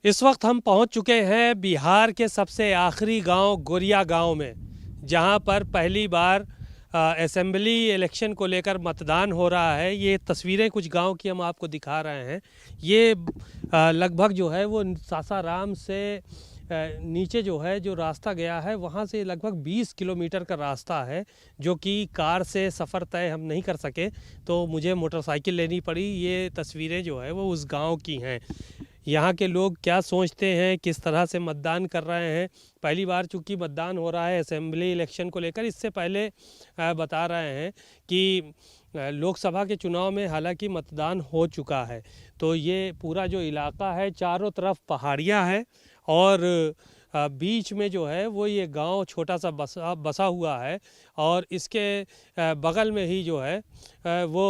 इस वक्त हम पहुंच चुके हैं बिहार के सबसे आखिरी गांव गोरिया गांव में, जहां पर पहली बार असेंबली इलेक्शन को लेकर मतदान हो रहा है। ये तस्वीरें कुछ गांव की हम आपको दिखा रहे हैं। ये लगभग जो है वो सासाराम से नीचे जो है जो रास्ता गया है वहाँ से लगभग 20 किलोमीटर का रास्ता है, जो कि कार से सफ़र तय हम नहीं कर सके तो मुझे मोटरसाइकिल लेनी पड़ी। ये तस्वीरें जो है वो उस गांव की हैं। यहाँ के लोग क्या सोचते हैं, किस तरह से मतदान कर रहे हैं। पहली बार चूंकि मतदान हो रहा है असेंबली इलेक्शन को लेकर, इससे पहले बता रहे हैं कि लोकसभा के चुनाव में हालांकि मतदान हो चुका है। तो ये पूरा जो इलाका है चारों तरफ पहाड़ियाँ हैं और बीच में जो है वो ये गांव छोटा सा बसा हुआ है और इसके बगल में ही जो है वो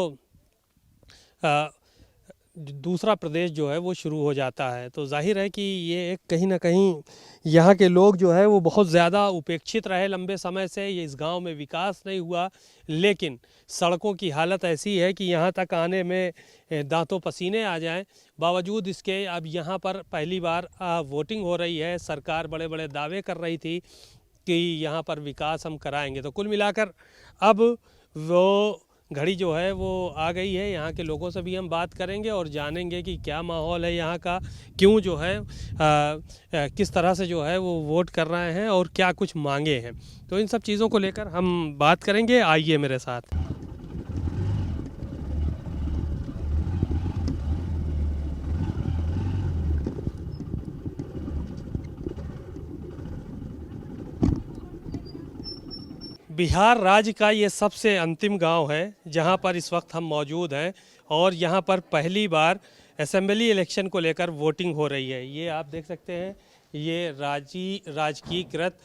दूसरा प्रदेश जो है वो शुरू हो जाता है। तो जाहिर है कि ये एक कहीं ना कहीं यहाँ के लोग जो है वो बहुत ज़्यादा उपेक्षित रहे लंबे समय से। ये इस गांव में विकास नहीं हुआ, लेकिन सड़कों की हालत ऐसी है कि यहाँ तक आने में दांतों पसीने आ जाएं। बावजूद इसके अब यहाँ पर पहली बार वोटिंग हो रही है। सरकार बड़े बड़े दावे कर रही थी कि यहाँ पर विकास हम कराएंगे। तो कुल मिलाकर अब वो घड़ी जो है वो आ गई है। यहाँ के लोगों से भी हम बात करेंगे और जानेंगे कि क्या माहौल है यहाँ का, क्यों जो है किस तरह से जो है वो वोट कर रहे हैं और क्या कुछ मांगे हैं। तो इन सब चीज़ों को लेकर हम बात करेंगे, आइए मेरे साथ। बिहार राज्य का ये सबसे अंतिम गांव है जहां पर इस वक्त हम मौजूद हैं और यहां पर पहली बार असेंबली इलेक्शन को लेकर वोटिंग हो रही है। ये आप देख सकते हैं, ये राजकीयकृत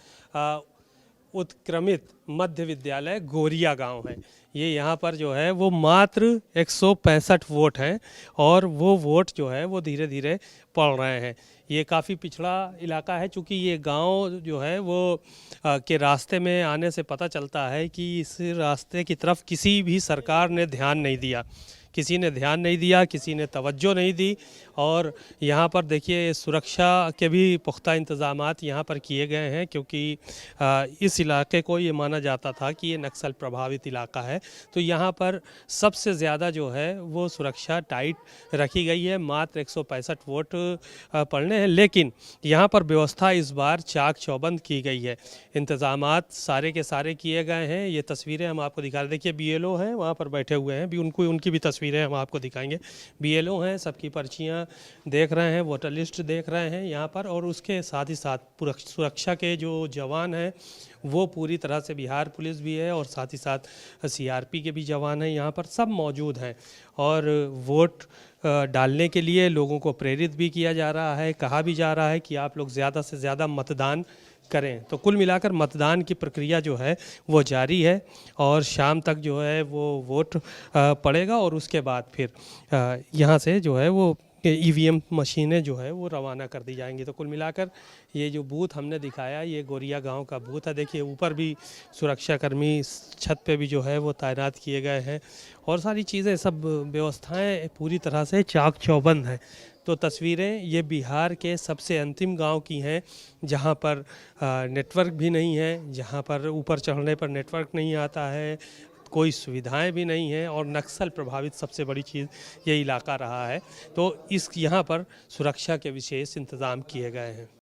उत्क्रमित मध्य विद्यालय गोरिया गांव है। ये यहाँ पर जो है वो मात्र 165 वोट हैं और वो वोट जो है वो धीरे धीरे पड़ रहे हैं। ये काफ़ी पिछड़ा इलाका है, चूँकि ये गांव जो है वो के रास्ते में आने से पता चलता है कि इस रास्ते की तरफ किसी भी सरकार ने ध्यान नहीं दिया, किसी ने तवज्जो नहीं दी। और यहाँ पर देखिए सुरक्षा के भी पुख्ता इंतज़ामात यहाँ पर किए गए हैं, क्योंकि इस इलाके को ये माना जाता था कि ये नक्सल प्रभावित इलाका है। तो यहाँ पर सबसे ज़्यादा जो है वो सुरक्षा टाइट रखी गई है। मात्र 165 वोट पड़ने हैं, लेकिन यहाँ पर व्यवस्था इस बार चाक चौबंद की गई है। इंतज़ामात सारे के सारे किए गए हैं। ये तस्वीरें हम आपको दिखा रहे, देखिए BLO हैं वहाँ पर बैठे हुए हैं, भी उनकी भी तस्वीरें हम आपको दिखाएंगे। BLO हैं, सबकी पर्चियाँ देख रहे हैं, वोटर लिस्ट देख रहे हैं यहाँ पर। और उसके साथ ही साथ सुरक्षा के जो जवान हैं वो पूरी तरह से, बिहार पुलिस भी है और साथ ही साथ CRP के भी जवान हैं यहाँ पर, सब मौजूद हैं। और वोट डालने के लिए लोगों को प्रेरित भी किया जा रहा है, कहा भी जा रहा है कि आप लोग ज़्यादा से ज़्यादा मतदान करें। तो कुल मिलाकर मतदान की प्रक्रिया जो है वो जारी है और शाम तक जो है वो वोट पड़ेगा और उसके बाद फिर यहाँ से जो है वो EVM मशीनें जो है वो रवाना कर दी जाएंगी। तो कुल मिलाकर ये जो बूथ हमने दिखाया, ये गोरिया गांव का बूथ है। देखिए ऊपर भी सुरक्षाकर्मी छत पे भी जो है वो तैनात किए गए हैं और सारी चीज़ें, सब व्यवस्थाएं पूरी तरह से चाक चौबंद हैं। तो तस्वीरें ये बिहार के सबसे अंतिम गांव की हैं, जहां पर नेटवर्क भी नहीं है, जहां पर ऊपर चढ़ने पर नेटवर्क नहीं आता है, कोई सुविधाएं भी नहीं हैं और नक्सल प्रभावित सबसे बड़ी चीज़ ये इलाका रहा है। तो इस यहाँ पर सुरक्षा के विशेष इंतज़ाम किए गए हैं।